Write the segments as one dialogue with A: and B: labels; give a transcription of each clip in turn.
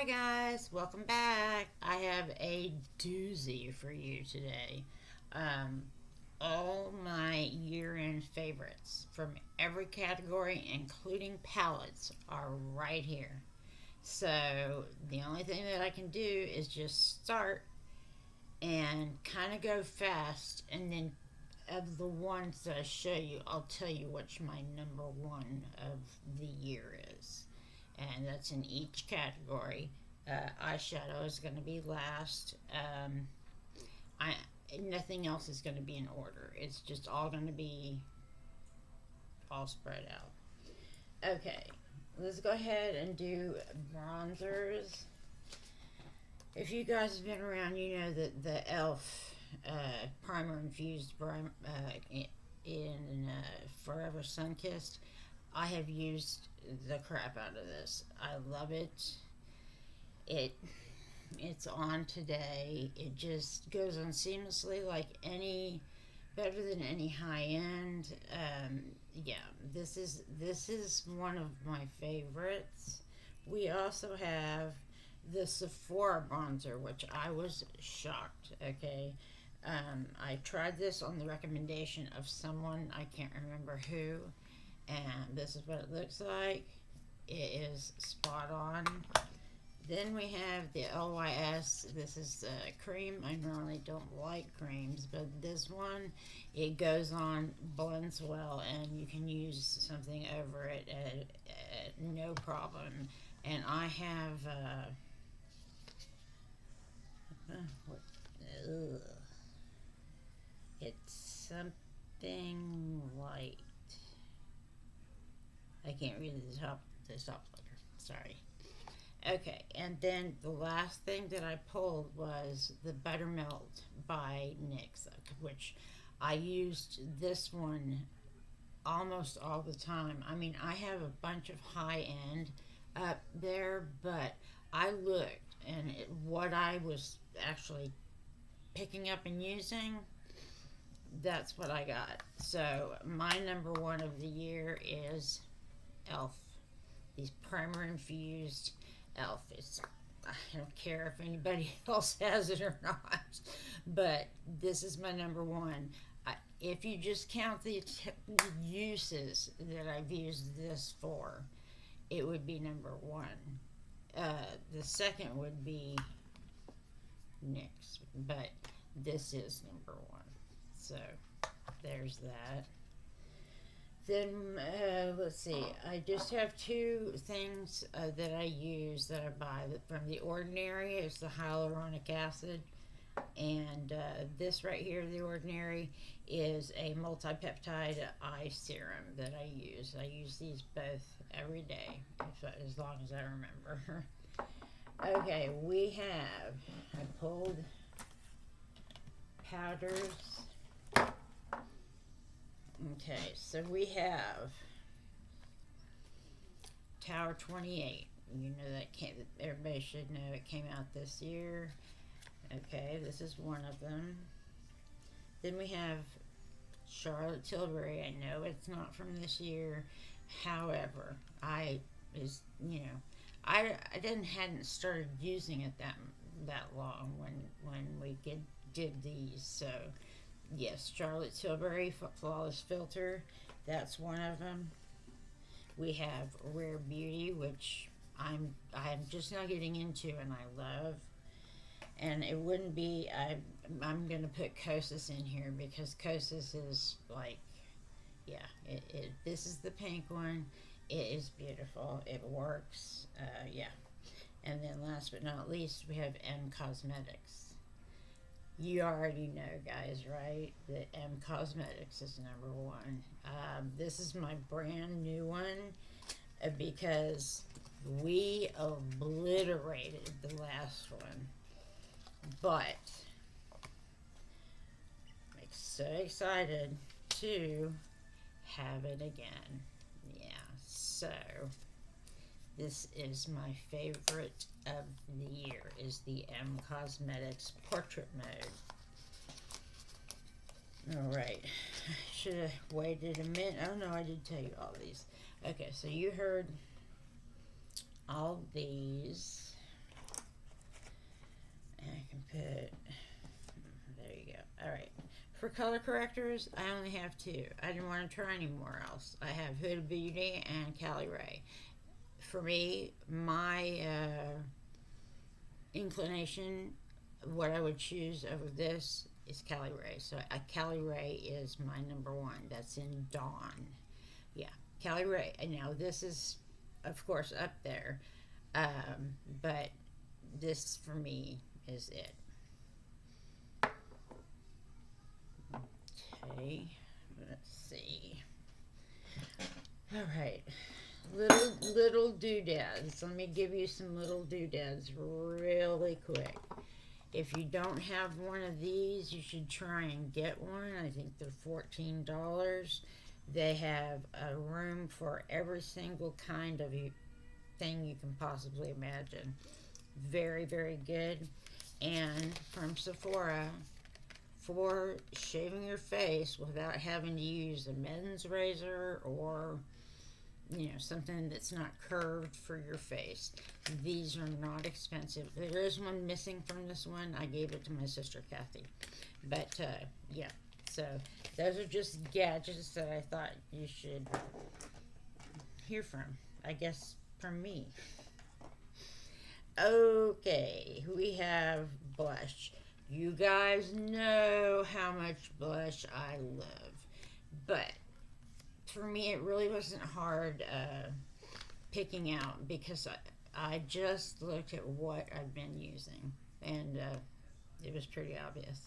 A: Hi guys, welcome back. I have a doozy for you today. Um, all my year-end favorites from every category, including palettes, are right here. So the only thing that I can do is just start and kind of go fast, and then of the ones that I show you, I'll tell you which my number one of the year is, and that's in each category. Eyeshadow is going to be last. I Nothing else is going to be in order. It's just all going to be all spread out. Okay, let's go ahead and do bronzers. If you guys have been around, you know that the e.l.f. Primer Infused in Forever Sunkissed. I have used the crap out of this. I love it. It it's on today. It just goes on seamlessly, like any better than any high end. Yeah, this is one of my favorites. We also have the Sephora bronzer, which I was shocked. Okay, I tried this on the recommendation of someone, I can't remember who, and this is what it looks like. It is spot on. Then we have the LYS. This is cream. I normally don't like creams, but this one, it goes on, blends well, and you can use something over it no problem. And I have, what, ugh, it's something light. I can't read the top letter. Sorry. Okay, and then the last thing that I pulled was the Buttermelt by NYX, which I used this one almost all the time. I mean, I have a bunch of high end up there, but I looked, and what I was actually picking up and using, that's what I got. So my number one of the year is e.l.f. These primer infused e.l.f. I don't care if anybody else has it or not, but this is my number one. If you just count the uses that I've used this for, it would be number one. The second would be NYX, but this is number one. So there's that. Then let's see. I just have two things that I use that I buy from The Ordinary. It's the hyaluronic acid, and this right here, The Ordinary, is a multi-peptide eye serum that I use. I use these both every day, as long as I remember. Okay, I pulled powders. Okay, so we have Tower 28. You know everybody should know it came out this year. Okay, this is one of them. Then we have Charlotte Tilbury. I know it's not from this year. However, I hadn't started using it that long when we did these. So yes, Charlotte Tilbury Flawless Filter. That's one of them. We have Rare Beauty, which I'm just now getting into, and I love. And it wouldn't be. I'm gonna put Kosas in here because Kosas is like, yeah. This is the pink one. It is beautiful. It works. Yeah. And then last but not least, we have M Cosmetics. You already know, guys, right? That M Cosmetics is number one. This is my brand new one because we obliterated the last one. But I'm so excited to have it again. Yeah, so this is my favorite of the year, is the M Cosmetics Portrait Mode. Alright, I should have waited a minute. Oh no, I did tell you all these. Okay, so you heard all these. put, there you go. All right. For color correctors, I only have two. I didn't want to try anymore else. I have Huda Beauty and Cali Ray. For me, my inclination, what I would choose over this is Cali Ray. So Cali Ray is my number one. That's in Dawn. Yeah, Cali Ray. Now this is, of course, up there, but this for me is it. Okay, let's see. All right, little doodads. Let me give you some little doodads really quick. If you don't have one of these, you should try and get one. I think they're $14. They have a room for every single kind of thing you can possibly imagine. Very, very good. And from Sephora, for shaving your face without having to use a men's razor or something that's not curved for your face. These are not expensive. There is one missing from this one. I gave it to my sister Kathy. But yeah, so those are just gadgets that I thought you should hear from. I guess from me. Okay, we have blush. You guys know how much blush I love, but for me, it really wasn't hard picking out because I just looked at what I've been using, and it was pretty obvious.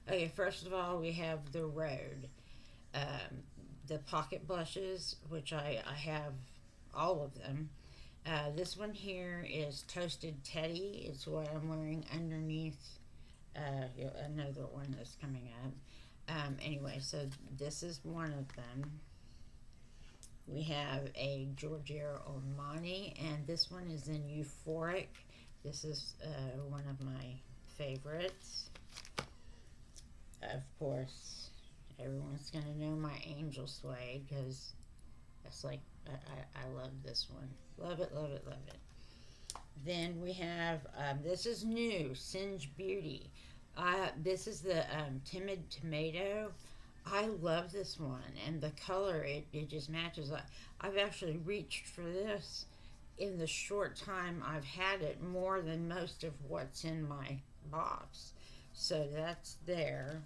A: Okay, first of all, we have the Rhode, the pocket blushes, which I have all of them. This one here is Toasted Teddy. It's what I'm wearing underneath another one that's coming up. Anyway, so this is one of them. We have a Giorgio Armani, and this one is in Euphoric. This is one of my favorites. Of course, everyone's going to know my Angel Suede because that's like, I love this one. Love it, love it, love it. Then we have, this is new, Singe Beauty. This is the Timid Tomato. I love this one, and the color, it just matches. I've actually reached for this in the short time I've had it more than most of what's in my box. So that's there.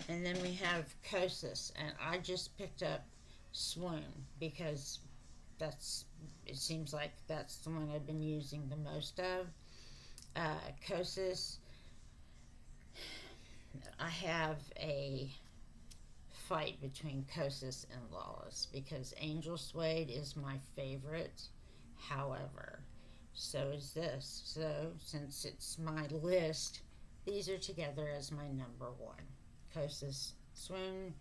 A: And then we have Kosas, and I just picked up Swoon because it seems like that's the one I've been using the most of. Kosas, I have a fight between Kosas and Lawless because Angel Suede is my favorite. However, so is this. So since it's my list, these are together as my number one. Kosas Swoon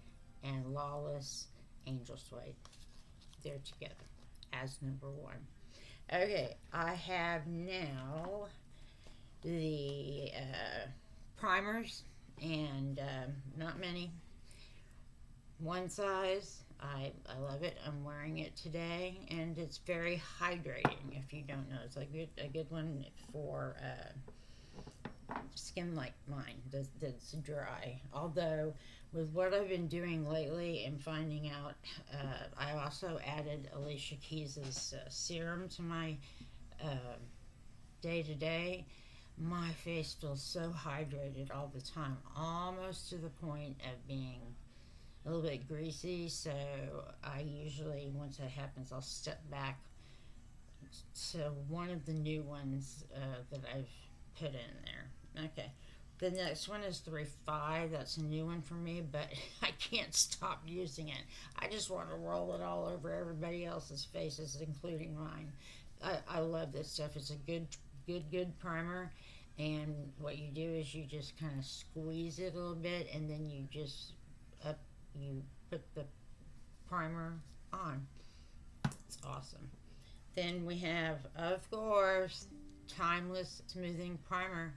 A: and Lawless Angel Suede. They're together as number one. Okay, I have now the primers, and not many. One size. I love it. I'm wearing it today, and it's very hydrating. If you don't know, it's like a good one for skin like mine that's dry. Although with what I've been doing lately and finding out, I also added Alicia Keys's serum to my day-to-day. My face feels so hydrated all the time, almost to the point of being a little bit greasy. So I usually, once that happens, I'll step back to one of the new ones that I've put in there. Okay, the next one is the Refy. That's a new one for me, but I can't stop using it. I just want to roll it all over everybody else's faces, including mine. I love this stuff. It's a good primer, and what you do is you just kind of squeeze it a little bit, and then you just you put the primer on. It's awesome. Then we have, of course, Timeless Smoothing Primer.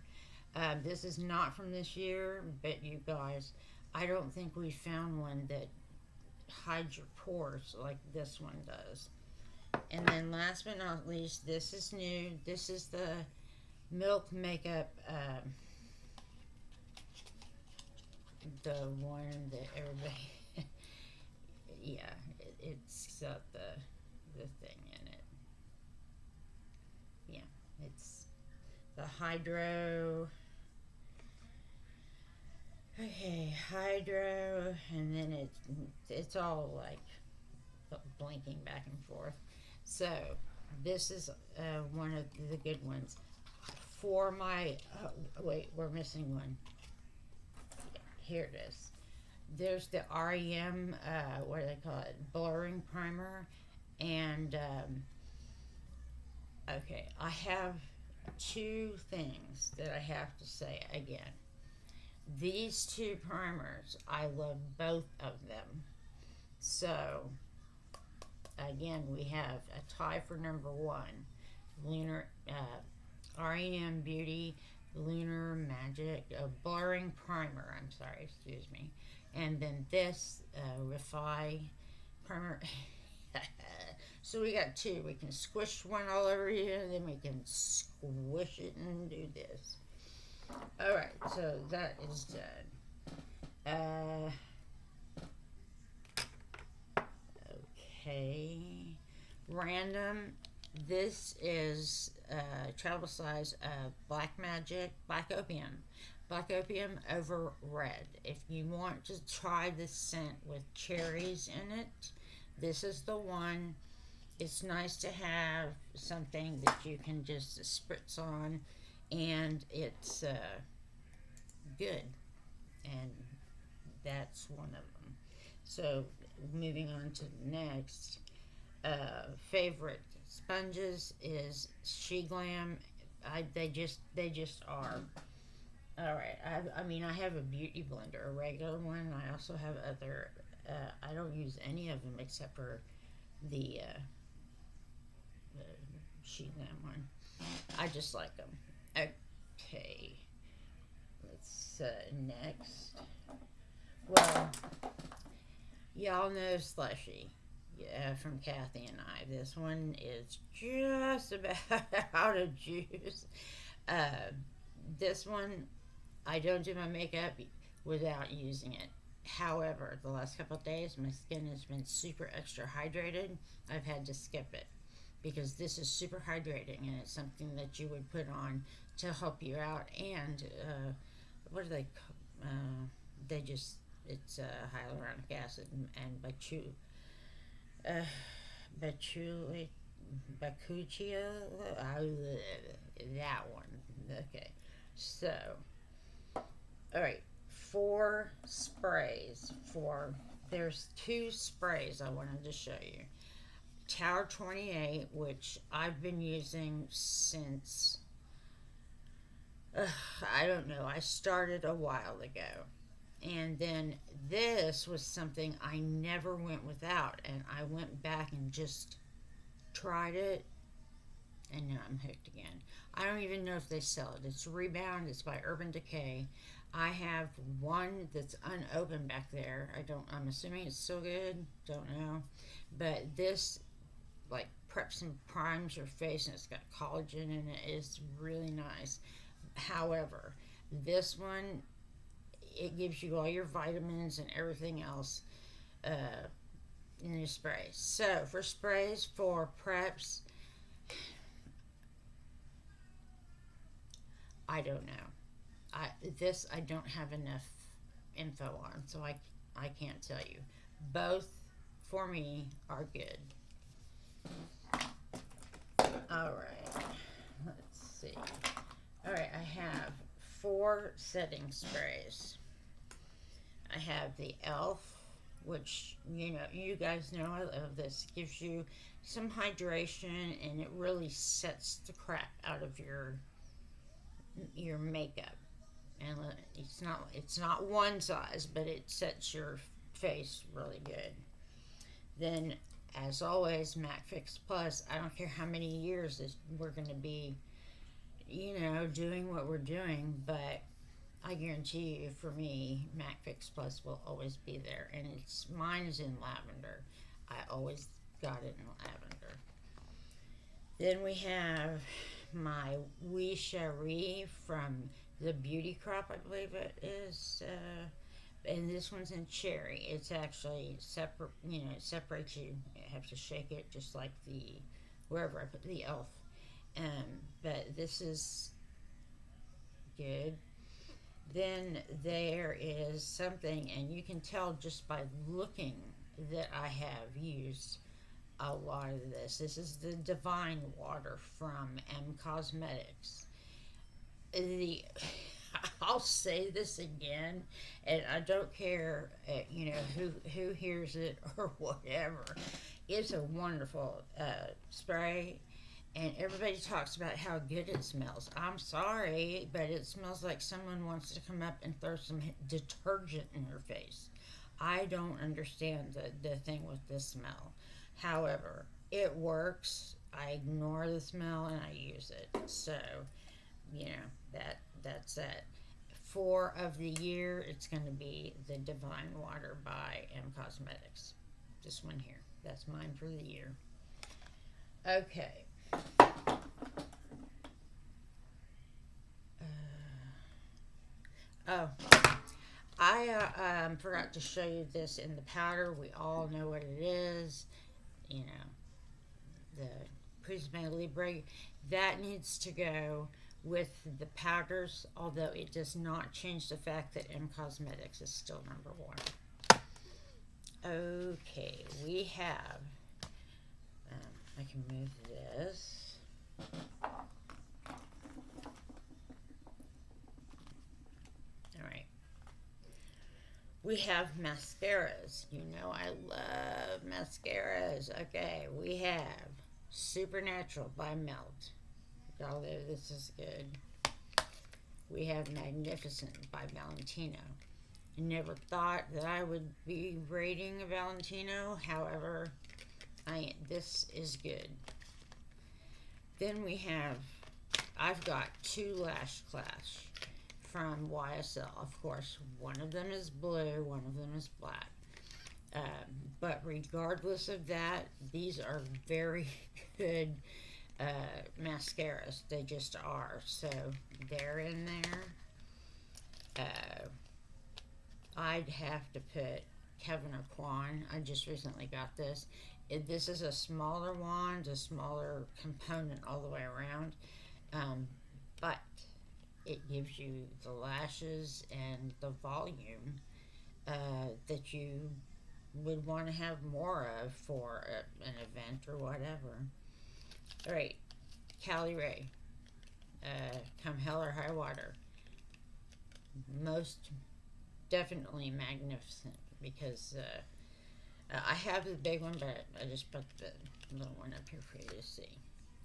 A: This is not from this year, but you guys, I don't think we found one that hides your pores like this one does. And then last but not least, this is new. This is the Milk Makeup the one that everybody, yeah, it's got the thing in it. Yeah, it's the Hydro. Okay, Hydro, and then it's all like blinking back and forth. So this is one of the good ones for my. Wait, we're missing one. Here it is. There's the REM. What do they call it? Blurring primer, and okay, I have two things that I have to say again. These two primers, I love both of them. So again, we have a tie for number one, Lunar REM Beauty Lunar Magic Blurring Primer. I'm sorry, excuse me. And then this Refi Primer. So we got two. We can squish one all over here, and then we can squish it and do this. All right, so that is done. Okay, random. This is travel size Black Opium over red. If you want to try this scent with cherries in it, this is the one. It's nice to have something that you can just spritz on, and it's good, and that's one of them. So moving on to the next, favorite sponges is She Glam. They just are. All right. I mean, I have a beauty blender, a regular one. I also have other. I don't use any of them except for the She Glam one. I just like them. Okay. Let's next. Well, y'all know Slushy. Yeah, from Kathy and I. This one is just about out of juice. This one, I don't do my makeup without using it. However, the last couple of days, my skin has been super extra hydrated. I've had to skip it because this is super hydrating, and it's something that you would put on to help you out. And what do they? They just it's hyaluronic acid and bakuchia, that one. Okay, so all right, four sprays for. There's two sprays I wanted to show you. Tower 28, which I've been using since I don't know. I started a while ago. And then this was something I never went without, and I went back and just tried it, and now I'm hooked again. I don't even know if they sell it. It's Rebound. It's by Urban Decay. I have one that's unopened back there. I'm assuming it's still good. Don't know. But this like preps and primes your face, and it's got collagen in it. It's really nice. However, this one, it gives you all your vitamins and everything else in your spray. So for sprays for preps, I don't know. I don't have enough info on, so I can't tell you. Both for me are good. All right, let's see. All right, I have 4 setting sprays. I have the Elf, which you guys know I love this. It gives you some hydration, and it really sets the crap out of your makeup. And it's not one size, but it sets your face really good. Then, as always, MAC Fix Plus. I don't care how many years we're going to be, doing what we're doing, but I guarantee you, for me, MAC Fix Plus will always be there. And mine is in lavender. I always got it in lavender. Then we have my Oui Cherie from the Beauty Crop, I believe it is. and this one's in cherry. It's actually separate. It separates you. You have to shake it just like the wherever I put the elf. But this is good. Then there is something, and you can tell just by looking that I have used a lot of this. This is the Divine Water from M Cosmetics. The I'll say this again, and I don't care, who hears it or whatever. It's a wonderful spray, and everybody talks about how good it smells. I'm sorry, but it smells like someone wants to come up and throw some detergent in your face. I don't understand the thing with this smell. However, it works. I ignore the smell and I use it. So, that's it. For of the year, it's going to be the Divine Water by M Cosmetics. This one here. That's mine for the year. Okay. Oh, I forgot to show you this in the powder. We all know what it is. The Prisme Libre. That needs to go with the powders, although it does not change the fact that M Cosmetics is still number one. Okay, we have, I can move this. Alright. We have mascaras. You know I love mascaras. Okay, we have Supernatural by Melt. Although this is good. We have Magnificent by Valentino. I never thought that I would be rating a Valentino. However, this is good. Then we have, I've got two Lash Clash from YSL. Of course, one of them is blue, one of them is black. But regardless of that, these are very good mascaras. They just are. So they're in there. I'd have to put Kevin Aquan. I just recently got this. This is a smaller wand, a smaller component all the way around, but it gives you the lashes and the volume that you would want to have more of for an event or whatever. All right, Cali Ray, come hell or high water. Most definitely Magnificent, because I have the big one, but I just put the little one up here for you to see.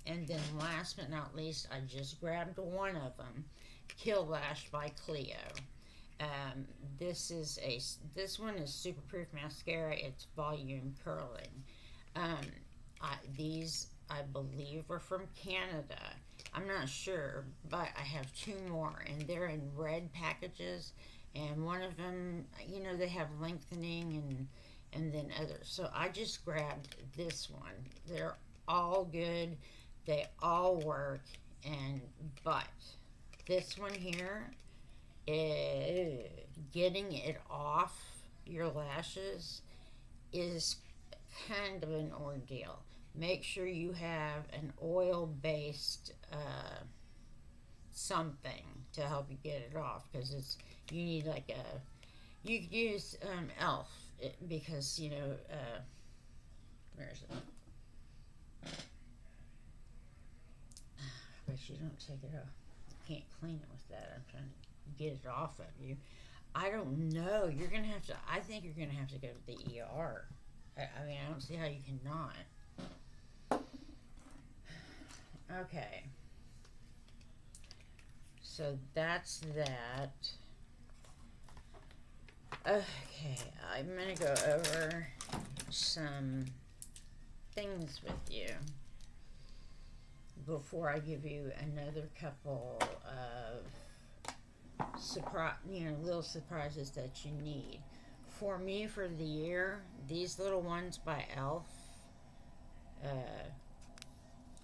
A: And then last but not least, I just grabbed one of them, Kill Lash by Clio. This one is super proof mascara. It's volume curling. These I believe are from Canada. I'm not sure, but I have two more, and they're in red packages. And one of them, they have lengthening and then others. So I just grabbed this one. They're all good. They all work. But this one here, getting it off your lashes is kind of an ordeal. Make sure you have an oil-based something to help you get it off, because you need like you could use elf, because where is it? But you don't take it off. You can't clean it with that. I'm trying to get it off of you. I don't know. You're gonna have to. I think you're gonna have to go to the ER. I don't see how you cannot. Okay. So that's that. Okay, I'm gonna go over some things with you before I give you another couple of little surprises that you need. For me, for the year, these little ones by Elf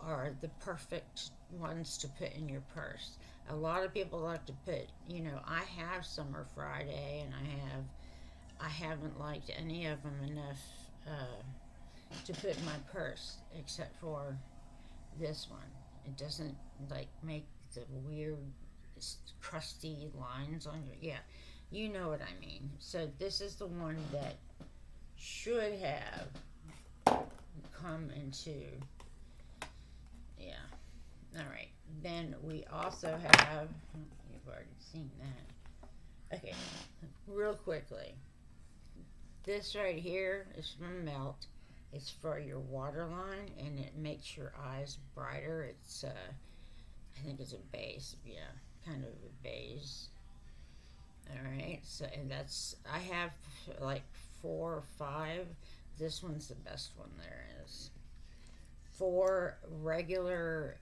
A: are the perfect ones to put in your purse. A lot of people like to put, I have Summer Friday, and I have I haven't liked any of them enough to put in my purse, except for this one. It doesn't like make the weird crusty lines on your, yeah, you know what I mean. So this is the one that should have come into, yeah. All right. Then we also have, you've already seen that. Okay, real quickly. This right here is from Melt. It's for your waterline, and it makes your eyes brighter. It's, I think it's a beige, yeah, kind of a beige. All right, so, and that's, I have like 4 or 5. This one's the best one there is. For regular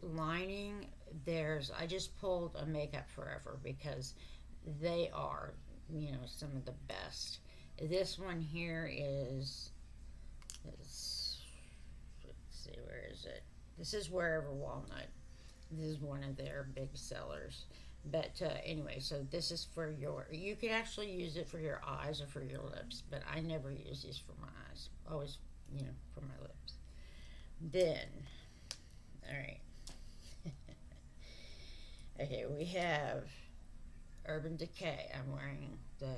A: lining, I just pulled a Makeup Forever because they are, some of the best. This one here is, let's see, where is it? This is Wherever Walnut. This is one of their big sellers. But anyway, so this is for you can actually use it for your eyes or for your lips, but I never use these for my eyes. Always, for my lips. Then, all right. Okay, we have Urban Decay. I'm wearing the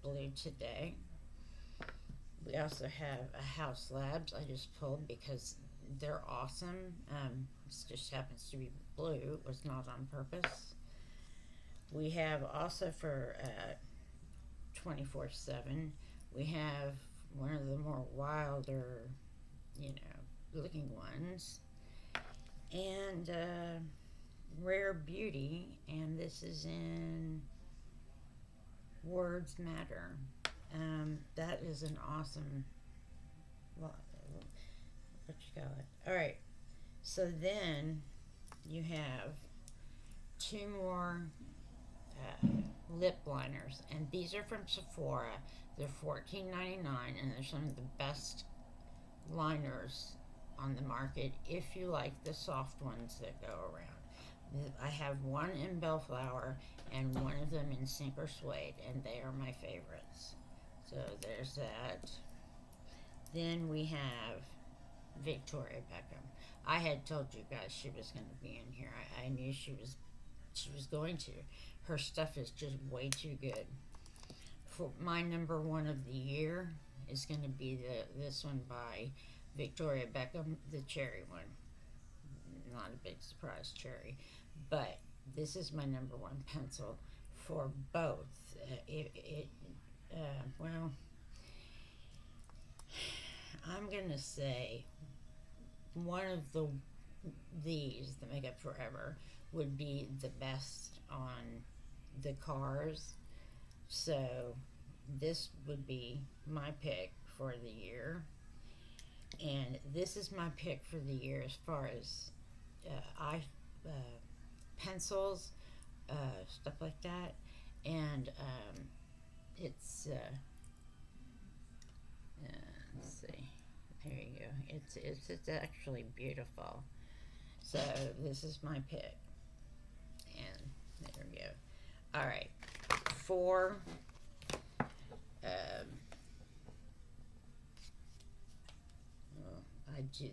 A: blue today. We also have a House Labs I just pulled because they're awesome. This just happens to be blue. It was not on purpose. We have also for 24/7, we have one of the more wilder, looking ones. And Rare Beauty, and this is in Words Matter. That is an awesome, what you call it. All right, so then you have 2 more lip liners, and these are from Sephora. They're $14.99, and they're some of the best liners on the market if you like the soft ones that go around. I have one in Bellflower and one of them in Sinker Suede, and they are my favorites. So there's that. Then we have Victoria Beckham. I had told you guys she was going to be in here. I knew she was going to. Her stuff is just way too good. For my number 1 of the year is going to be this one by Victoria Beckham, the cherry one. Not a big surprise, cherry. But this is my number 1 pencil for both. Well, I'm going to say one of these, the Makeup Forever, would be the best on the cars. So this would be my pick for the year. And this is my pick for the year as far as pencils, stuff like that. And it's let's see, there you go. It's actually beautiful. So this is my pick, and there we go. All right, for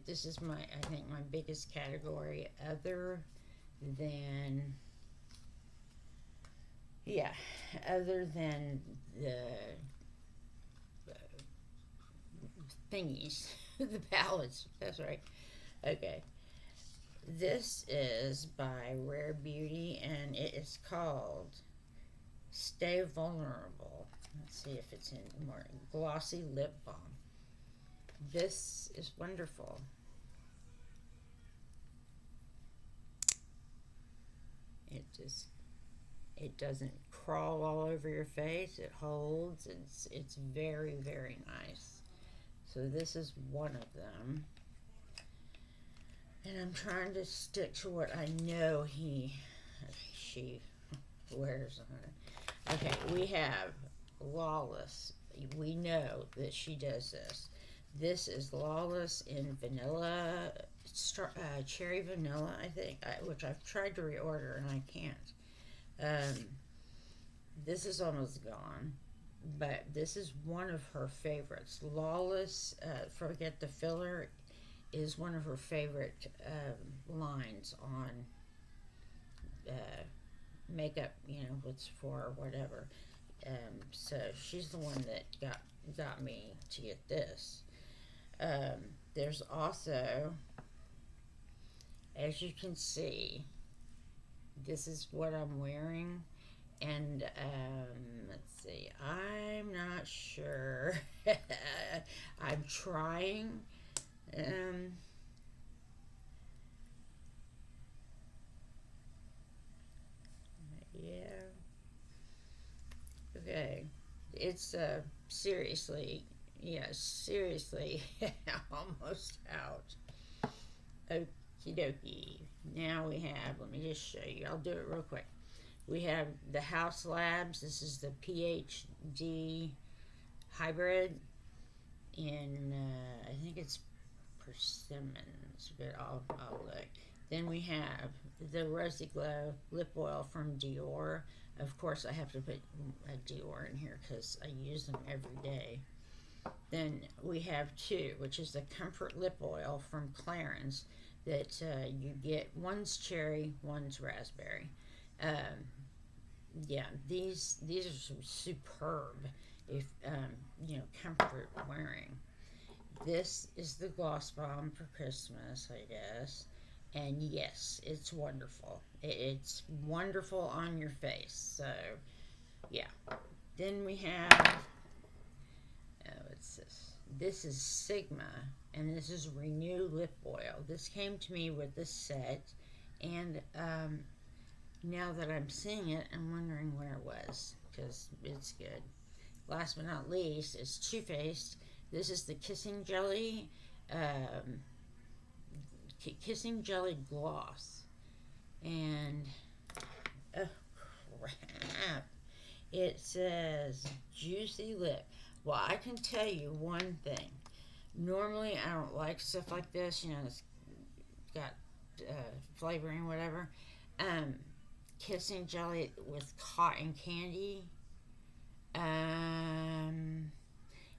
A: this is I think my biggest category, other than the thingies, the palettes. That's right. Okay, this is by Rare Beauty, and it is called Stay Vulnerable. Let's see if it's in more glossy lip balm. This is wonderful. It doesn't crawl all over your face. It holds. It's very, very nice. So this is one of them. And I'm trying to stick to what I know she wears on it. Okay, we have Lawless. We know that she does this. This is Lawless in vanilla, cherry vanilla, I think, which I've tried to reorder and I can't. This is almost gone. but this is one of her favorites. Lawless, Forget the Filler, is one of her favorite lines on uh, makeup, with Sephora or whatever. So she's the one that got me to get this. There's also, as you can see, this is what I'm wearing. And let's see, I'm not sure. I'm trying. Um, yeah. Okay. It's seriously, yeah, seriously, almost out. Okie dokie. Now we have, let me just show you. I'll do it real quick. We have the House Labs. This is the PhD hybrid. In, I think it's persimmons, but I'll look. Then we have the Rosy Glow lip oil from Dior. Of course, I have to put a Dior in here because I use them every day. Then we have two, which is the Comfort Lip Oil from Clarins. That you get, one's cherry, one's raspberry. Yeah, these are superb if comfort wearing. This is the gloss bomb for Christmas, I guess. And yes, it's wonderful. It's wonderful on your face. So, yeah. Then we have, what's this? This is Sigma, and this is Renew Lip Oil. This came to me with this set, and now that I'm seeing it, I'm wondering where it was, because it's good. Last but not least is Too Faced. This is the um, Kissing Jelly Gloss. And, oh crap, it says Juicy Lip. Well, I can tell you one thing. Normally, I don't like stuff like this. It's got flavoring, whatever. Kissing jelly with cotton candy.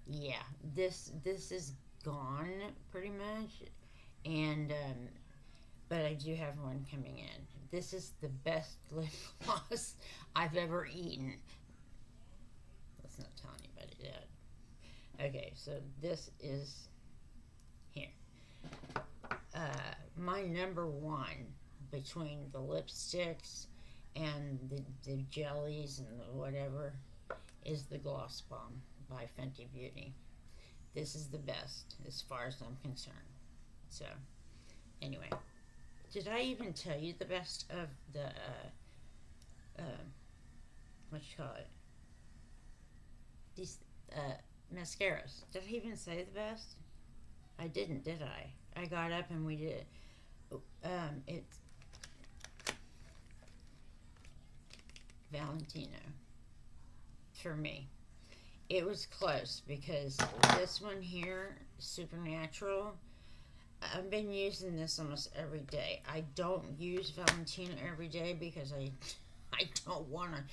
A: Yeah, this is gone pretty much, and but I do have one coming in. This is the best lip gloss I've ever eaten. Let's not tell anybody that. Okay, so this is here. My number one between the lipsticks and the jellies and the whatever is the Gloss Bomb by Fenty Beauty. This is the best as far as I'm concerned. So, anyway, did I even tell you the best of the, what you call it? These mascaras. Did I even say the best? I didn't, did I? I got up and we did it. It's Valentino for me. It was close because this one here, Supernatural, I've been using this almost every day. I don't use Valentino every day because I don't want to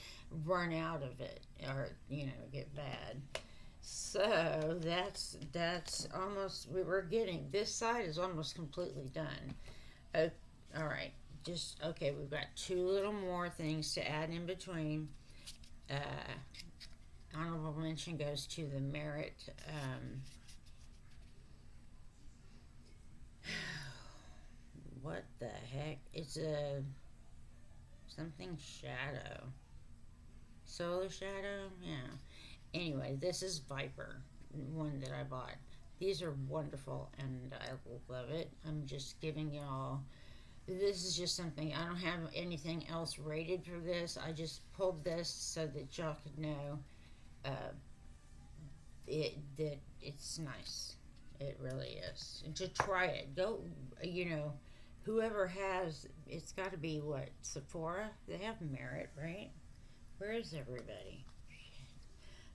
A: run out of it or get bad. So that's almost, we're getting, this side is almost completely done. All right, okay, we've got two little more things to add in between. Honorable mention goes to the Merit what the heck? It's a something shadow. Solar Shadow? Yeah. Anyway, this is Viper, one that I bought. These are wonderful and I love it. I'm just giving y'all, this is just something, I don't have anything else rated for this. I just pulled this so that y'all could know that it's nice. It really is. And to try it, go, whoever has, it's got to be what, Sephora? They have Merit, right? Where is everybody?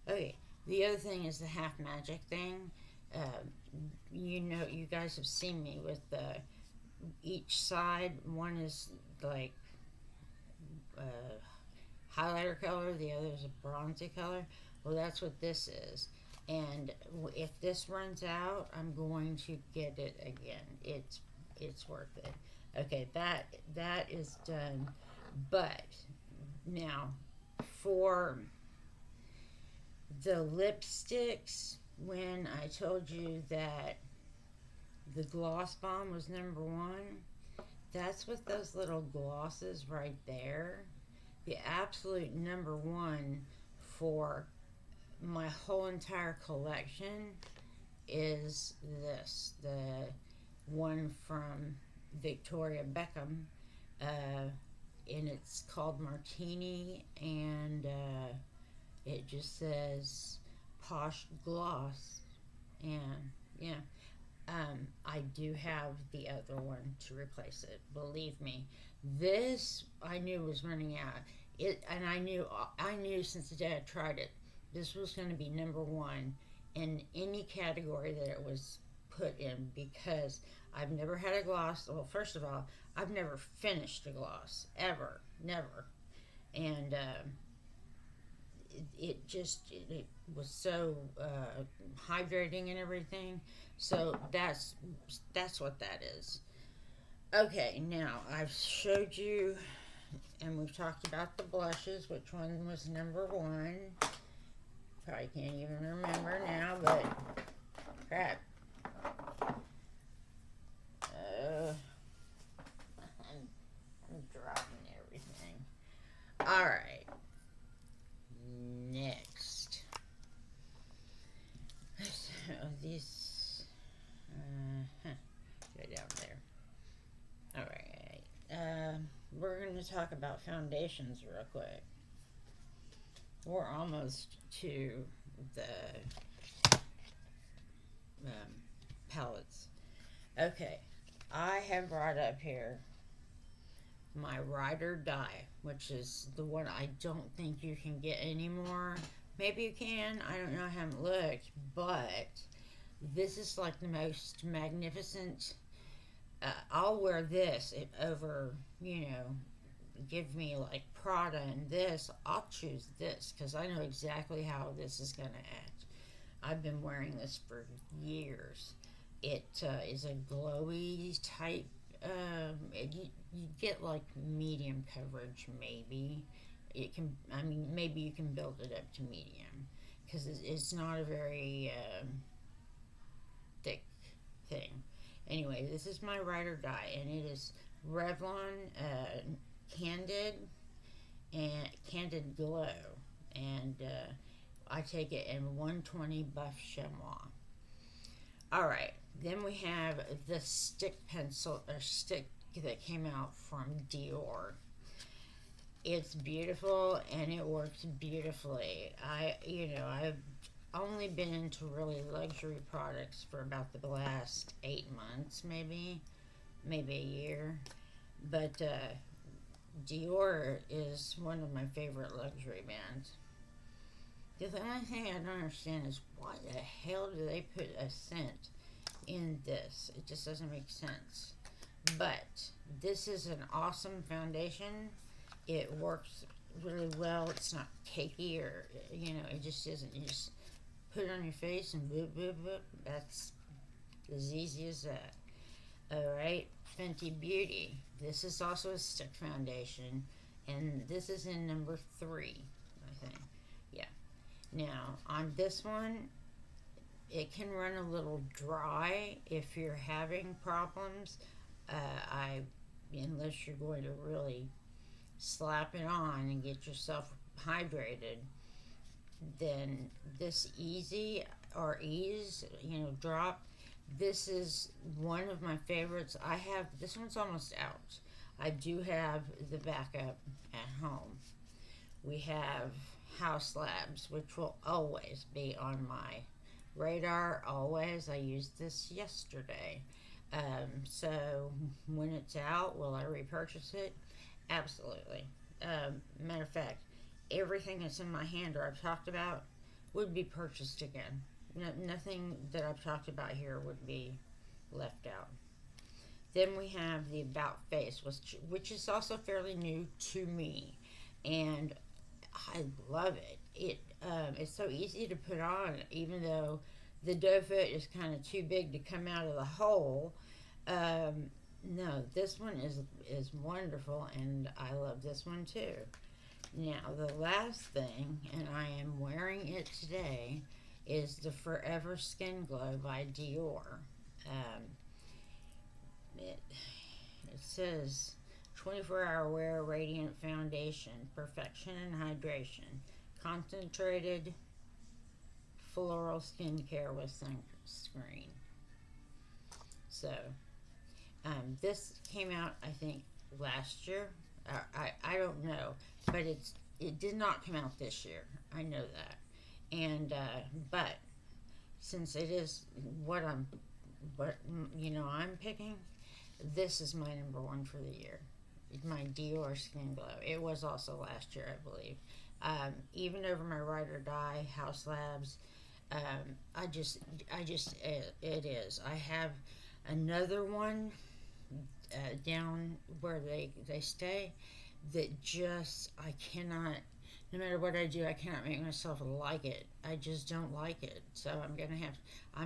A: Okay, the other thing is the Half Magic thing. You guys have seen me with each side. One is like highlighter color, the other is a bronzy color. Well, that's what this is. And if this runs out, I'm going to get it again. It's worth it. Okay, that is done. But now for the lipsticks, when I told you that the Gloss Bomb was number one, that's with those little glosses right there. The absolute number one for my whole entire collection is this, the one from Victoria Beckham, and it's called Martini, and it just says Posh Gloss, and yeah, I do have the other one to replace it. Believe me, this I knew was running out. And I knew since the day I tried it, this was going to be number one in any category that it was put in, because I've never had a gloss. Well, first of all, I've never finished a gloss ever, never, and it was so hydrating and everything. So that's what that is. Okay, now I've showed you, and we've talked about the blushes. Which one was number one? Probably can't even remember now, but crap. I'm dropping everything. All right. Next. So these. Go down there. All right. We're going to talk about foundations real quick. We're almost to the palettes. Okay. I have brought up here my Ride or Die, which is the one I don't think you can get anymore. Maybe you can. I don't know. I haven't looked. But this is like the most magnificent. I'll wear this over, give me like Prada and this. I'll choose this because I know exactly how this is going to act. I've been wearing this for years. It is a glowy type. You get like medium coverage, maybe. Maybe you can build it up to medium because it's not a very thick thing. Anyway, this is my Ride or Die, and it is Revlon Candid Glow, and I take it in 120 Buff Chamois. All right, then we have the stick pencil or stick that came out from Dior. It's beautiful and it works beautifully. I've only been into really luxury products for about the last 8 months, maybe a year. But Dior is one of my favorite luxury brands. The only thing I don't understand is why the hell do they put a scent in this? It just doesn't make sense. But this is an awesome foundation. It works really well. It's not cakey or, it just isn't. You just put it on your face and boop, boop, boop. That's as easy as that. Alright, Fenty Beauty. This is also a stick foundation, and this is in number 3, I think. Yeah. Now, on this one, it can run a little dry if you're having problems. Unless you're going to really slap it on and get yourself hydrated, then this Ease drop, this is one of my favorites. I have, this one's almost out. I do have the backup at home. We have House Labs, which will always be on my radar, always. I used this yesterday. So when it's out, will I repurchase it? Absolutely. Matter of fact, everything that's in my hand or I've talked about would be purchased again. Nothing that I've talked about here would be left out. Then we have the About Face, which is also fairly new to me, and I love it. it's so easy to put on, even though the doe foot is kind of too big to come out of the hole. No, this one is wonderful, and I love this one too. Now, the last thing, and I am wearing it today, is the Forever Skin Glow by Dior. Um, it, it says 24-hour wear radiant foundation, perfection and hydration, concentrated floral skincare with sunscreen. So, this came out, I think, last year. I don't know, but it did not come out this year. I know that, and but since it is what I'm picking, this is my number one for the year. My Dior Skin Glow. It was also last year, I believe. Even over my Ride or Die House Labs, it is. I have another one down where they stay that just, I cannot, no matter what I do, I cannot make myself like it. I just don't like it. So I'm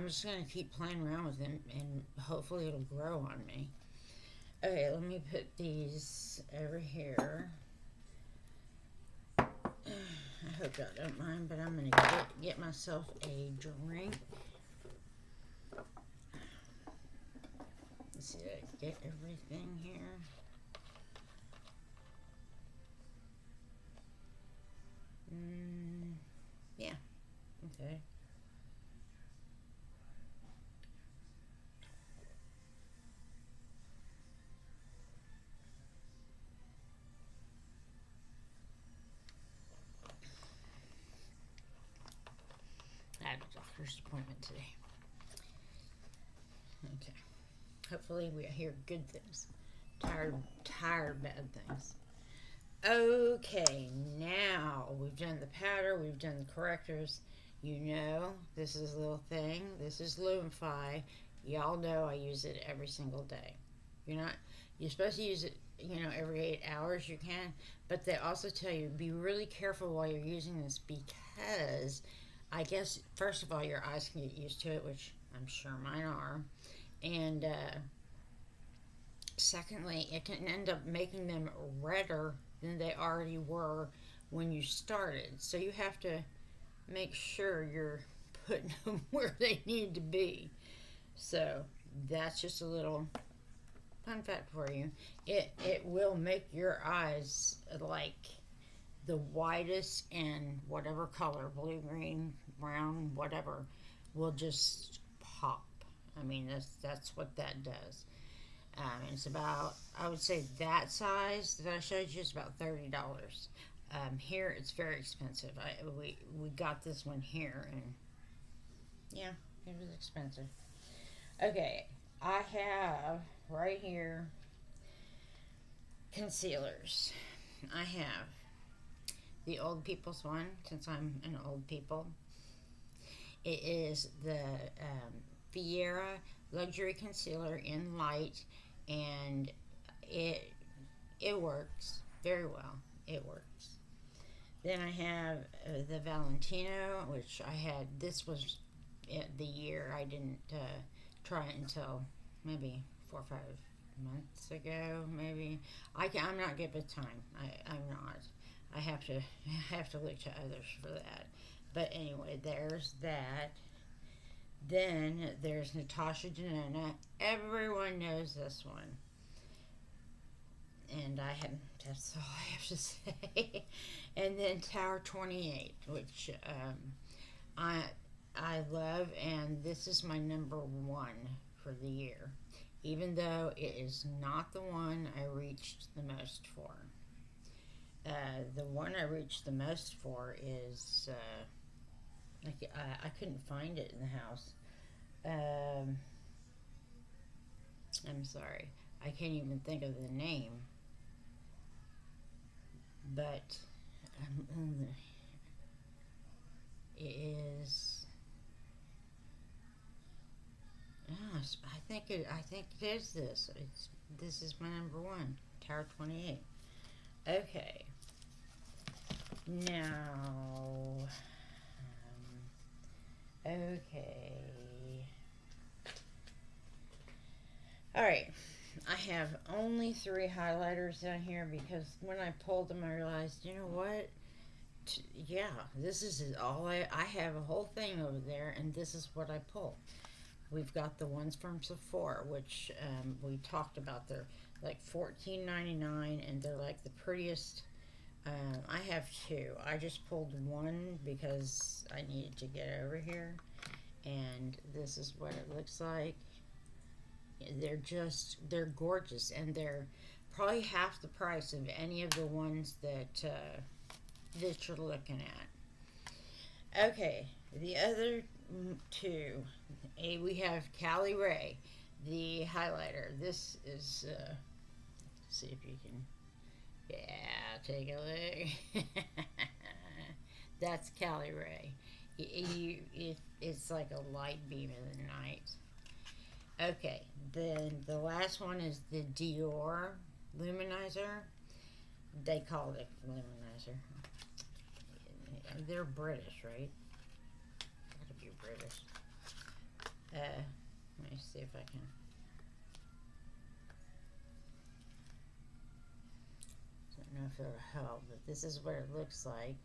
A: just going to keep playing around with them, and hopefully it'll grow on me. Okay, let me put these over here. I hope y'all don't mind, but I'm going to get myself a drink. Let's see, I get everything here. Yeah, okay. I had a doctor's appointment today. Okay. Hopefully we hear good things. Tired of bad things. Okay, now we've done the powder, we've done the correctors. You know, this is a little thing. This is Lumify. Y'all know I use it every single day. You're supposed to use it, every 8 hours you can. But they also tell you, be really careful while you're using this, because I guess, first of all, your eyes can get used to it, which I'm sure mine are. And secondly, it can end up making them redder than they already were when you started. So you have to make sure you're putting them where they need to be. So that's just a little fun fact for you. It will make your eyes like the whitest, and whatever color, blue, green, brown, whatever, will just pop. I mean, that's what that does. It's about, I would say, that size that I showed you is about $30. Here it's very expensive. We got this one here, and yeah, it was expensive. Okay, I have right here concealers. I have the old people's one, since I'm an old people. It is the Fiera Luxury Concealer in Light, and it works very well. It works. Then I have the Valentino, which I had. This was the year. I didn't try it until maybe 4 or 5 months ago. Maybe I'm not good with time. I'm not. I have to look to others for that. But anyway, there's that. Then there's Natasha Denona. Everyone knows this one. And that's all I have to say. And then Tower 28, which I love, and this is my number one for the year. Even though it is not the one I reached the most for. The one I reached the most for is I couldn't find it in the house. I'm sorry, I can't even think of the name. But it is. I think it is this. This is my number one, Tower 28. Okay. Now, Okay. Alright. I have only 3 highlighters down here because when I pulled them, I realized, you know what? Yeah, this is all I have a whole thing over there, and this is what I pulled. We've got the ones from Sephora, which we talked about. They're like $14.99, and they're like the prettiest. I have 2. I just pulled one because I needed to get over here, and this is what it looks like. They're gorgeous, and they're probably half the price of any of the ones that you're looking at. Okay, the other 2, we have Cali Ray, the highlighter. This is, see if you can, yeah, take a look. That's Cali Ray. It's like a light beam in the night. Okay, then the last one is the Dior Luminizer. They call it Luminizer. They're British, right? Gotta be British. Let me see if I can. Don't know if it'll help, but this is what it looks like.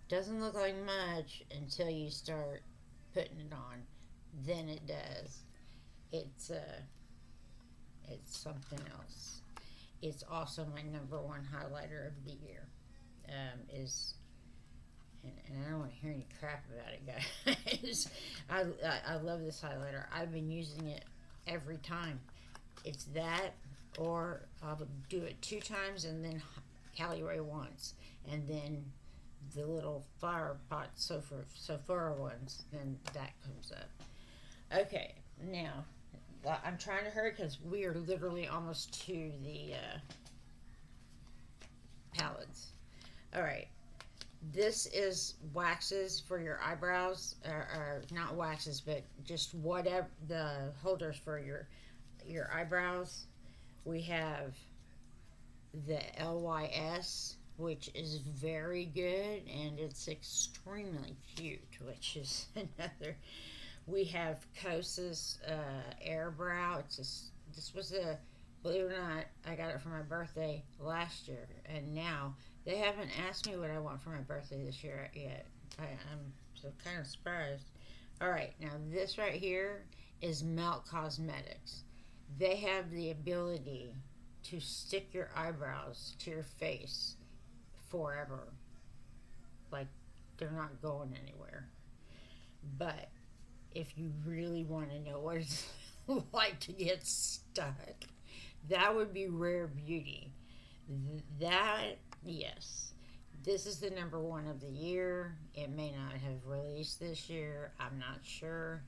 A: Doesn't look like much until you start putting it on. Then it does. It's something else. It's also my #1 highlighter of the year. And I don't want to hear any crap about it, guys. I love this highlighter. I've been using it every time. It's that, or I'll do it 2 times and then Cali Ray once, and then the little flower pot Sephora ones. Then that comes up. Okay, now I'm trying to hurry because we are literally almost to the palettes. All right. This is waxes for your eyebrows, or not waxes, but just whatever the holders for your eyebrows. We have the LYS, which is very good, and it's extremely cute, which is another. We have Kosas Air Brow. This was believe it or not, I got it for my birthday last year, and now they haven't asked me what I want for my birthday this year yet. I'm so kind of surprised. Alright, now this right here is Melt Cosmetics. They have the ability to stick your eyebrows to your face forever. Like, they're not going anywhere. But if you really want to know what it's like to get stuck, that would be Rare Beauty. That, yes. This is the #1 of the year. It may not have released this year. I'm not sure.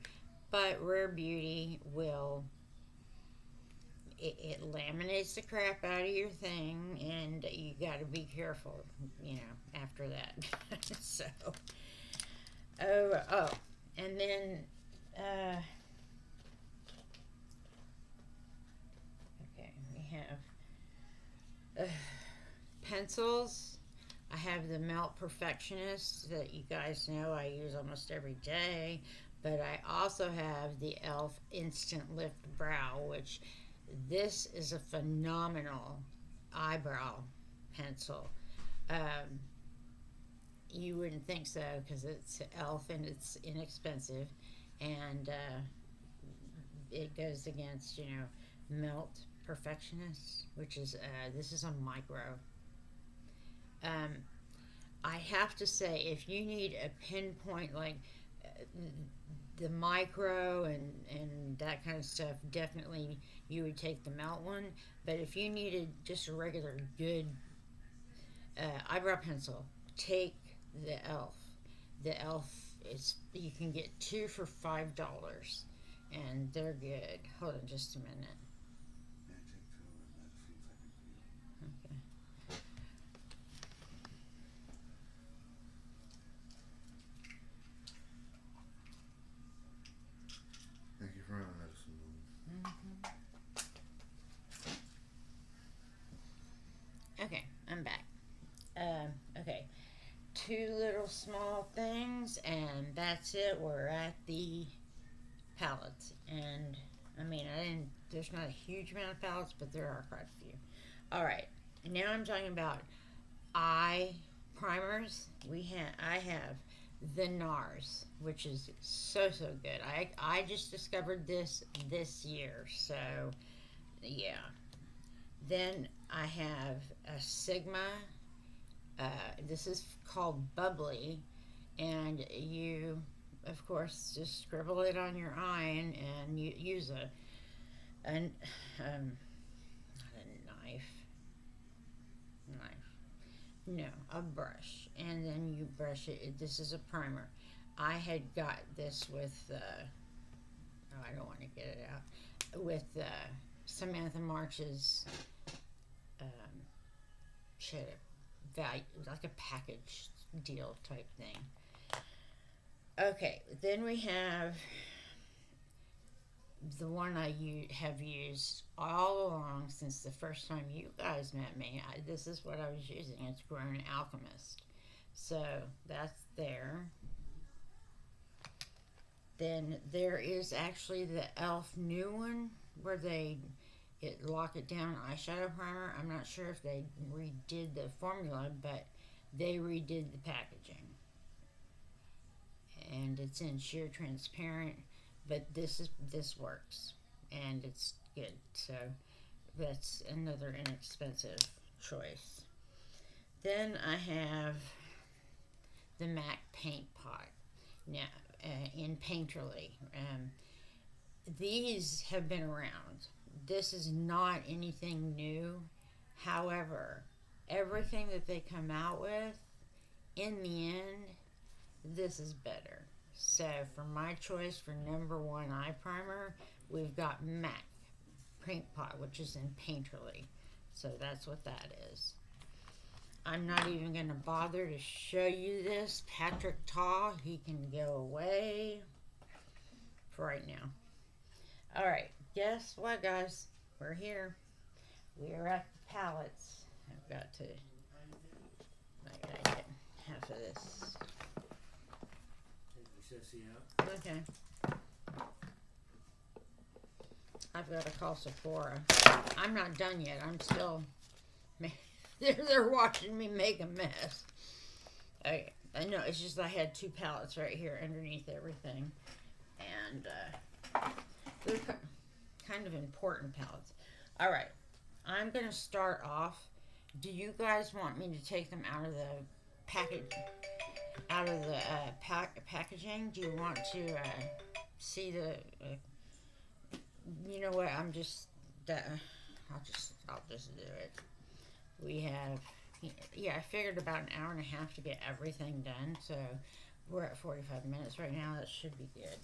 A: But Rare Beauty will... It laminates the crap out of your thing, and you got to be careful, after that. So, and then, okay, we have pencils. I have the Melt Perfectionist that you guys know I use almost every day, but I also have the e.l.f. Instant Lift Brow, which this is a phenomenal eyebrow pencil. You wouldn't think so because it's e.l.f. and it's inexpensive, and it goes against, Melt Perfectionist, which is, this is a micro. I have to say, if you need a pinpoint, like the micro and that kind of stuff, definitely you would take the Melt one. But if you needed just a regular good eyebrow pencil, take the e.l.f. The e.l.f. is, you can get 2 for $5, and they're good. Hold on just a minute. Okay, I'm back. Okay, 2 little small things, and that's it. We're at the palettes, and I mean, I didn't. There's not a huge amount of palettes, but there are quite a few. All right, now I'm talking about eye primers. I have the NARS, which is so good. I just discovered this year, so yeah. Then I have a Sigma. This is called Bubbly, and you, of course, just scribble it on your eye and you use a not a knife, no, a brush, and then you brush it. This is a primer. I had got this with, oh, I don't want to get it out, with Samantha March's, um, she had a value, like a package deal type thing. Okay, then we have the one have used all along since the first time you guys met me. This is what I was using. It's Grown Alchemist. So that's there. Then there is actually the e.l.f. new one where they lock it down eyeshadow primer. I'm not sure if they redid the formula, but they redid the packaging. And it's in sheer transparent, but this works and it's good. So that's another inexpensive choice. Then I have the MAC paint pot. Now in Painterly. These have been around. This is not anything new. However, everything that they come out with, in the end, this is better. So for my choice for number one eye primer, we've got MAC Paint Pot, which is in Painterly. So that's what that is. I'm not even going to bother to show you this. Patrick Taw, he can go away for right now. All right, guess what, guys? We're here. We are at the palettes. I've got to, I gotta get half of this.
B: Take the sissy out.
A: Okay. I've got to call Sephora. I'm not done yet. I'm still, they're watching me make a mess. Okay, I know, it's just I had two palettes right here underneath everything. And they're kind of important palettes. All right, I'm going to start off. Do you guys want me to take them out of the package, packaging? Do you want to see the? You know what? I'll just do it. We have, I figured about an hour and a half to get everything done. So we're at 45 minutes right now. That should be good.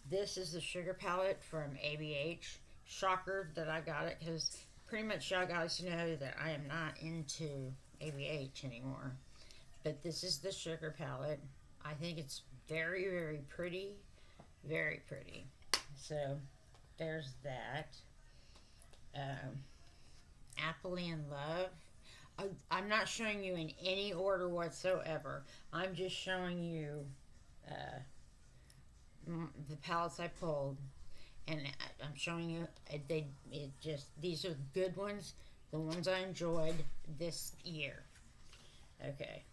A: This is the sugar palette from ABH. Shocker that I got it, because pretty much y'all guys know that I am not into ABH anymore. But this is the sugar palette. I think it's very, very pretty. Very pretty. So there's that. Appley in Love. I'm not showing you in any order whatsoever. I'm just showing you the palettes I pulled, and I'm showing you these are good ones, the ones I enjoyed this year. Okay,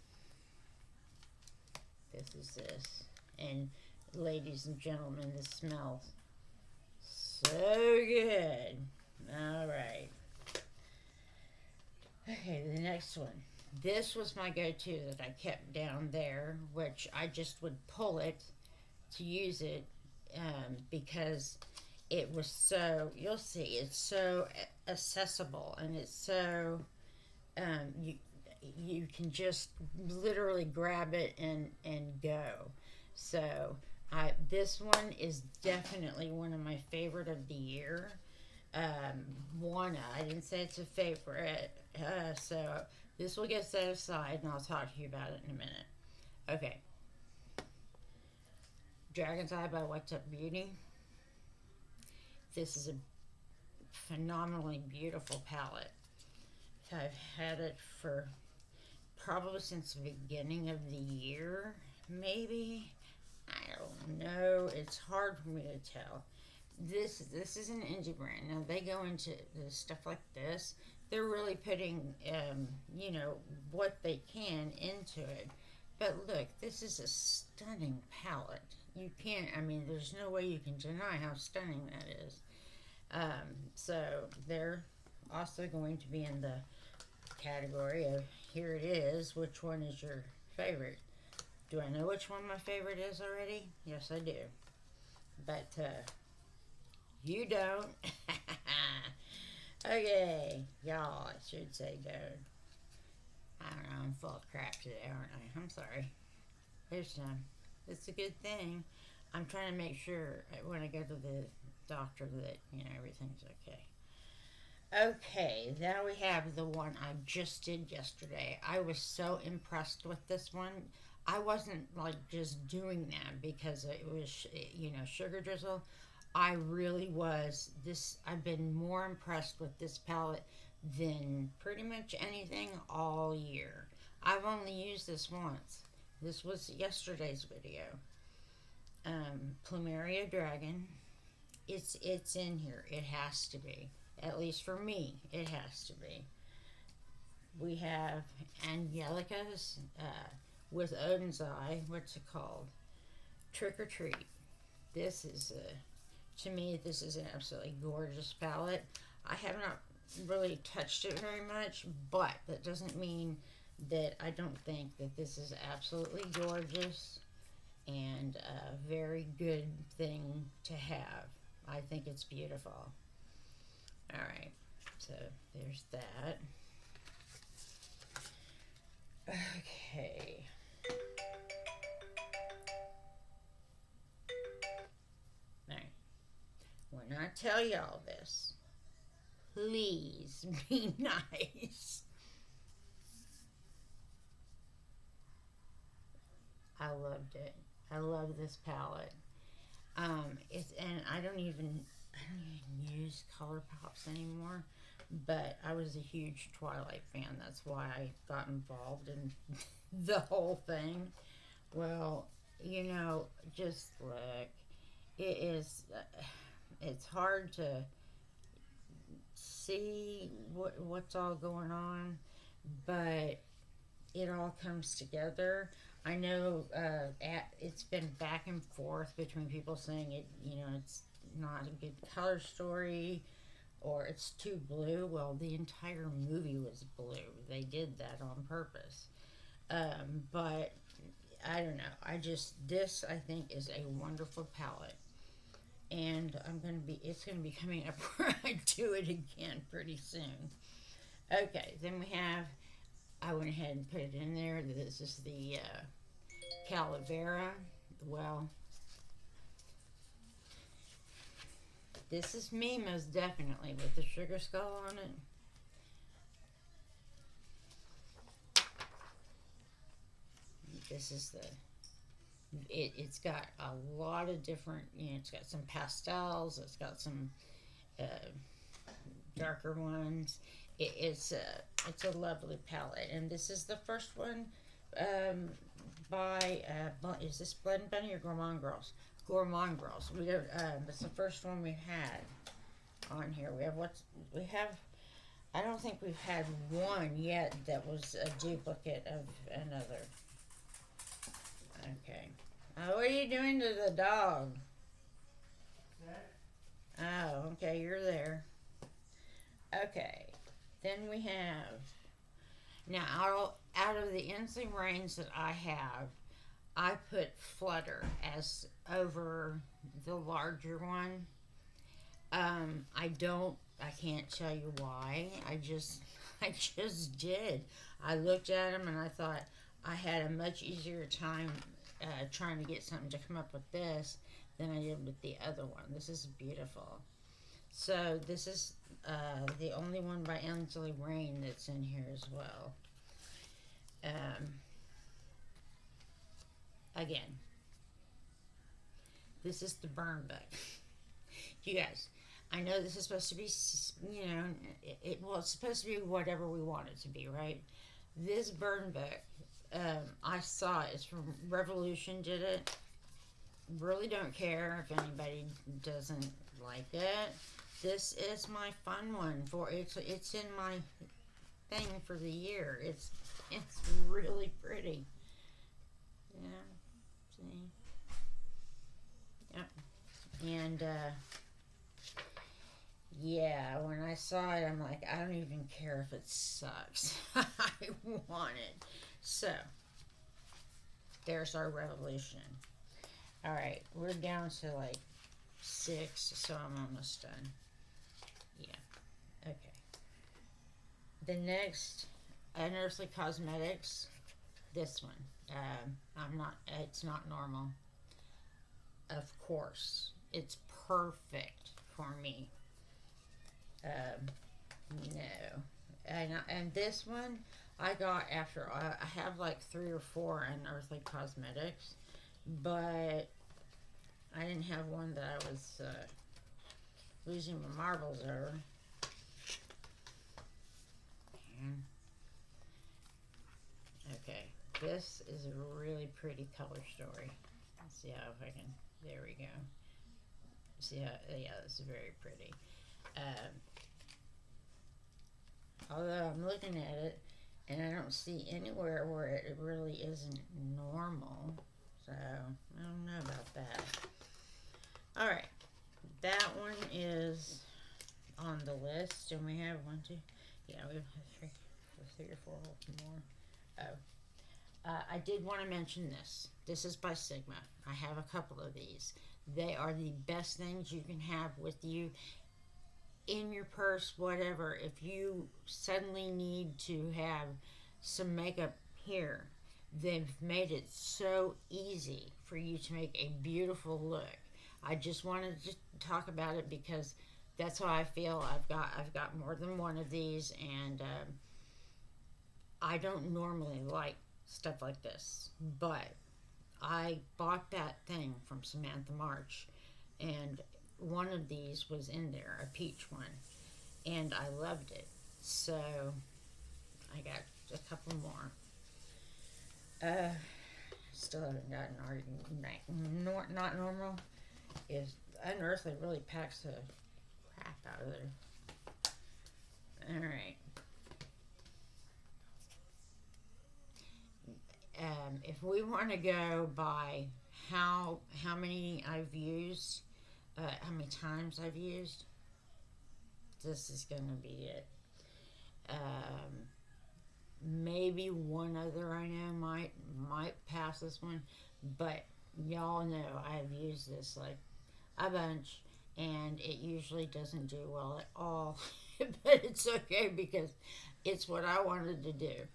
A: this is this, and ladies and gentlemen, this smells so good. All right. Okay, the next one. This was my go-to that I kept down there, which I just would pull it to use it because it was so, you'll see, it's so accessible, and it's so, you can just literally grab it and go. So this one is definitely one of my favorite of the year. Wanna, I didn't say it's a favorite, so this will get set aside and I'll talk to you about it in a minute. Okay. Dragon's Eye by What's Up Beauty. This is a phenomenally beautiful palette. I've had it for probably since the beginning of the year, maybe. I don't know. It's hard for me to tell. This is an indie brand. Now they go into stuff like this. They're really putting, you know, what they can into it. But look, this is a stunning palette. You can't. I mean, there's no way you can deny how stunning that is. So they're also going to be in the category of here it is. Which one is your favorite? Do I know which one my favorite is already? Yes, I do. But you don't. Okay, y'all, I should say don't. I don't know, I'm full of crap today, aren't I? I'm sorry. There's some. It's a good thing. I'm trying to make sure when I go to the doctor that, you know, everything's okay. Okay, now we have the one I just did yesterday. I was so impressed with this one. I wasn't like just doing that because it was, you know, sugar drizzle. I really was. I've been more impressed with this palette than pretty much anything all year. I've only used this once. This was yesterday's video. Plumeria Dragon. It's in here. It has to be. At least for me, it has to be. We have Angelica's with Odin's Eye. What's it called? Trick or Treat. This is to me, this is an absolutely gorgeous palette. I have not really touched it very much, but that doesn't mean that I don't think that this is absolutely gorgeous and a very good thing to have. I think it's beautiful. Alright, so there's that. Okay. Alright. When I tell y'all this, please be nice. I loved it. I love this palette. I don't even use Color Pops anymore, but I was a huge Twilight fan. That's why I got involved in the whole thing. Well, you know, just look, it is. It's hard to see what's all going on, but it all comes together. I know it's been back and forth between people saying it, you know, it's not a good color story or it's too blue. Well, the entire movie was blue. They did that on purpose. But I don't know. This I think is a wonderful palette. And it's gonna be coming up where I do it again pretty soon. Okay, then I went ahead and put it in there. This is the Calavera. Well, this is me most definitely with the sugar skull on it. This is it's got a lot of different, you know, it's got some pastels, it's got some uh, darker ones. It's a lovely palette, and this is the first one by is this Blend Bunny or Gourmand Girls? Gourmand Girls. It's the first one we had on here. We have. I don't think we've had one yet that was a duplicate of another. Okay. What are you doing to the dog? Oh, okay, you're there. Okay. Then we have, now out of the Inslee Rains that I have, I put Flutter as over the larger one. I can't tell you why. I just did. I looked at them and I thought I had a much easier time trying to get something to come up with this than I did with the other one. This is beautiful. So this is the only one by Inslee Rain that's in here as well. Again, this is the burn book. You guys, I know this is supposed to be, you know, it's supposed to be whatever we want it to be, right? This burn book, I saw it's from Revolution did it. really don't care if anybody doesn't like it. This is my fun one for it's in my thing for the year. It's really pretty. Yeah. See. Yep. And yeah, when I saw it, I'm like, I don't even care if it sucks. I want it. So there's our revolution. All right, we're down to like 6, so I'm almost done. Yeah. Okay. The next, Unearthly Cosmetics. This one. I'm not. It's not normal. Of course, it's perfect for me. No, and this one I got after I have like 3 or 4 Unearthly Cosmetics, but I didn't have one that I was losing my marbles over. Okay, this is a really pretty color story. Let's see how if I can. There we go. See how? Yeah, this is very pretty. Although I'm looking at it and I don't see anywhere where it really isn't normal, so I don't know about that. All right, that one is on the list, and we have 1, 2. Yeah, we have 3 or 4 more. Oh, I did want to mention this. This is by Sigma. I have a couple of these. They are the best things you can have with you in your purse, whatever. If you suddenly need to have some makeup here, they've made it so easy for you to make a beautiful look. I just wanted to talk about it because that's how I feel. I've got more than one of these, and I don't normally like stuff like this, but I bought that thing from Samantha March, and one of these was in there, a peach one, and I loved it. So I got a couple more. Still haven't gotten our not normal. Is Unearthly really packs the crap out of there. All right. If we want to go by how many I've used, how many times I've used, this is going to be it. Maybe one other I know might pass this one, but y'all know I've used this like a bunch, and it usually doesn't do well at all. But it's okay because it's what I wanted to do.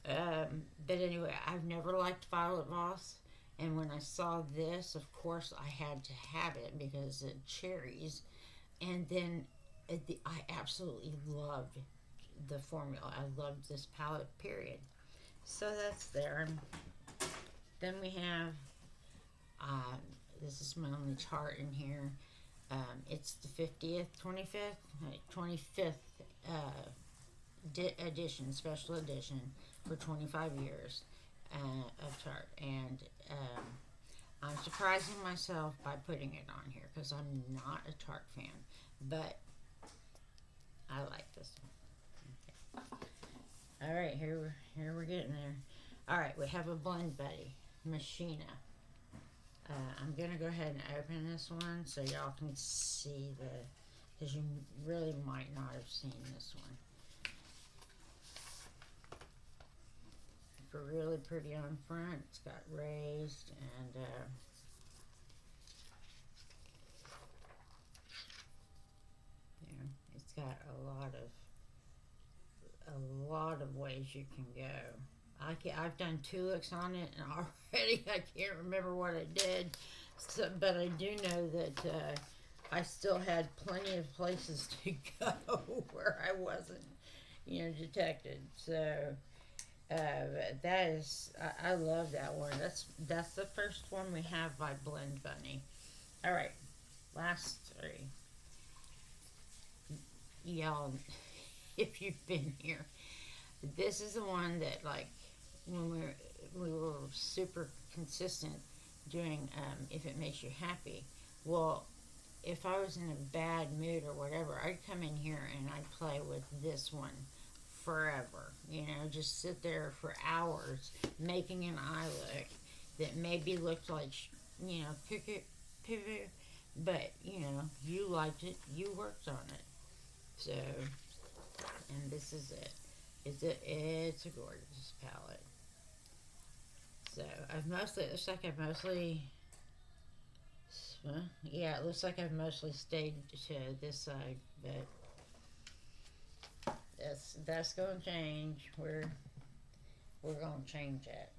A: But anyway, I've never liked Violet Voss, and when I saw this, of course, I had to have it because of cherries. And then I absolutely loved the formula. I loved this palette, period. So that's there. Then we have, this is my only chart in here. It's the 25th edition, special edition for 25 years of chart. And I'm surprising myself by putting it on here because I'm not a Tarte fan, but I like this one. Okay. All right, here we're getting there. All right, we have a Blend Buddy, Machina. I'm gonna go ahead and open this one so y'all can see because you really might not have seen this one. It's really pretty on front. It's got raised and it's got a lot of ways you can go. I've done 2 looks on it, and already I can't remember what I did. So, but I do know that I still had plenty of places to go where I wasn't, detected. So that is, I love that one. That's the first one we have by Blend Bunny. All right, last 3. Y'all, if you've been here, this is the one that, like, when we were super consistent, doing if it makes you happy. Well, if I was in a bad mood or whatever, I'd come in here and I'd play with this one forever. You know, just sit there for hours making an eye look that maybe looked like, you know, pivot, but, you know, you liked it, you worked on it. So, and this is it. It's a gorgeous palette. So, it looks like I've mostly, yeah, it looks like I've mostly stayed to this side, but that's going to change. We're going to change that.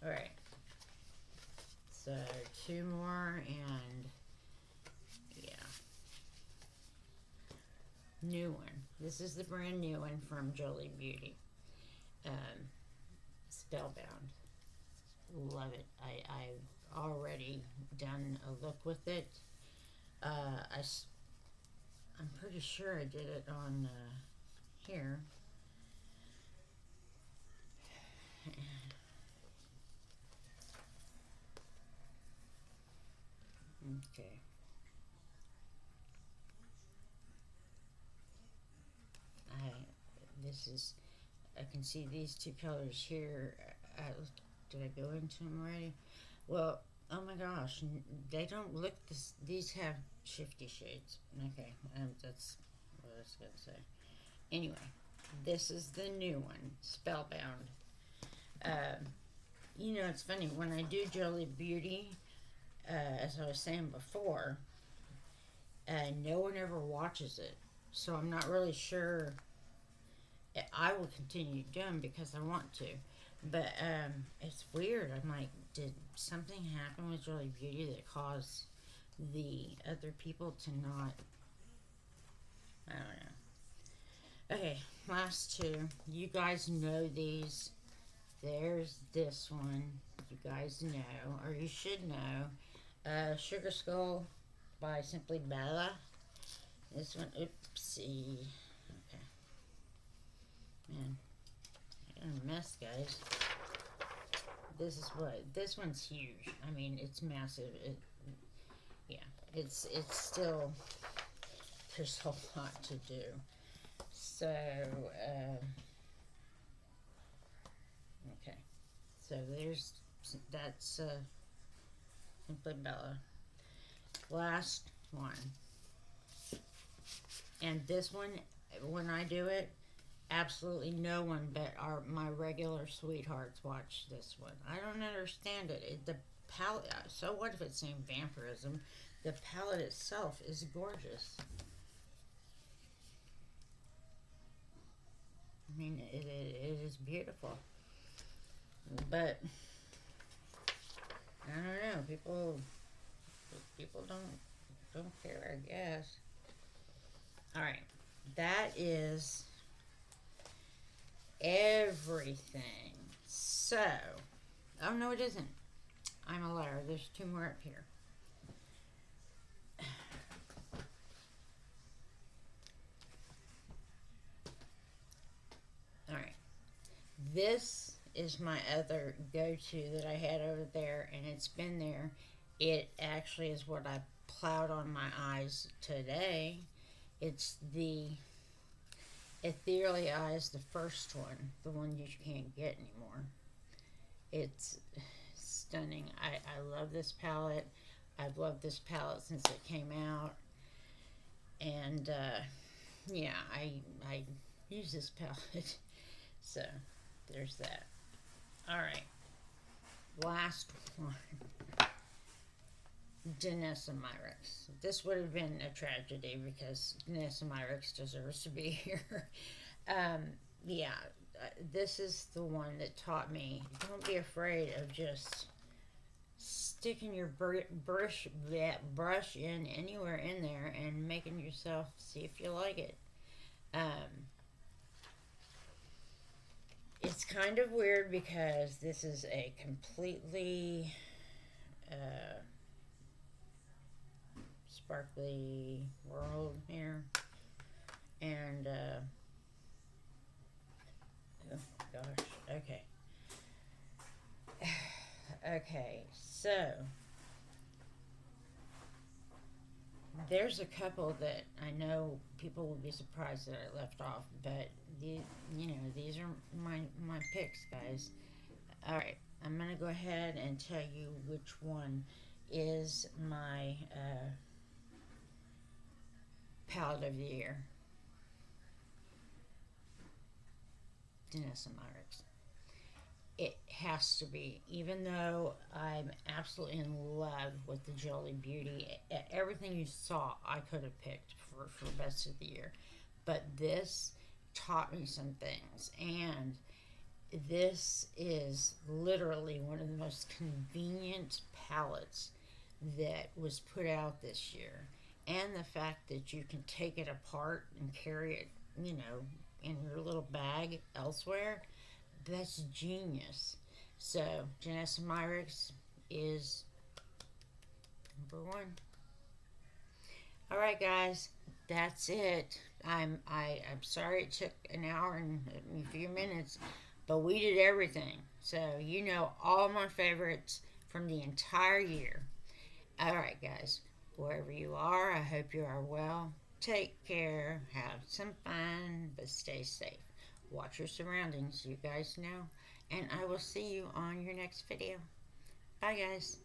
A: All right. So two more and yeah, new one. This is the brand new one from Jolie Beauty. Um, Spellbound. Love it. I've already done a look with it. I'm pretty sure I did it on here. Okay. I this is I can see these two colors here. Did I go into them already? Well, oh my gosh, they don't look this. These have shifty shades. Okay, that's what I was gonna say. Anyway, this is the new one, Spellbound. You know, it's funny when I do Jolie Beauty, as I was saying before, no one ever watches it, so I'm not really sure. I will continue doing because I want to, but it's weird. I'm like, did something happen with Jolie Beauty that caused the other people to not? I don't know. Okay, last two. You guys know these. There's this one. You guys know, or you should know. Sugar Skull by Simply Bella. This one, oopsie. Okay. Man, I'm a mess, guys. This one's huge. I mean, it's massive. Yeah, it's still, there's a lot to do. So, okay. So that's Simply Bella. Last one. And this one, when I do it, absolutely no one but my regular sweethearts watch this one. I don't understand it. The palette. So what if it's named Vampirism? The palette itself is gorgeous. I mean, it is beautiful. But I don't know. People don't care, I guess. All right, that is everything. So, oh no, it isn't. I'm a liar. There's two more up here. All right, this is my other go-to that I had over there, and it's been there. It actually is what I plowed on my eyes today. It's the Ethereally Eyes, the first one, the one you can't get anymore. It's stunning. I love this palette. I've loved this palette since it came out. And yeah, I use this palette. So there's that. All right. Last one. Danessa Myricks. This would have been a tragedy because Danessa Myricks deserves to be here. Yeah, this is the one that taught me, don't be afraid of just sticking your brush in anywhere in there and making yourself see if you like it. It's kind of weird because this is a completely sparkly world here, and oh gosh, okay. Okay, so there's a couple that I know people will be surprised that I left off, but these are my picks, guys. All right, I'm gonna go ahead and tell you which one is my palette of the year. Dennis and Myrick's. It has to be, even though I'm absolutely in love with the Jelly Beauty. Everything you saw, I could have picked for best of the year, but this taught me some things, and this is literally one of the most convenient palettes that was put out this year. And the fact that you can take it apart and carry it, in your little bag elsewhere, that's genius. So, Janessa Myrick's is number one. All right, guys, that's it. I'm sorry it took an hour and a few minutes, but we did everything. So all my favorites from the entire year. All right, guys, wherever you are, I hope you are well. Take care, have some fun, but stay safe. Watch your surroundings, you guys know. And I will see you on your next video. Bye, guys.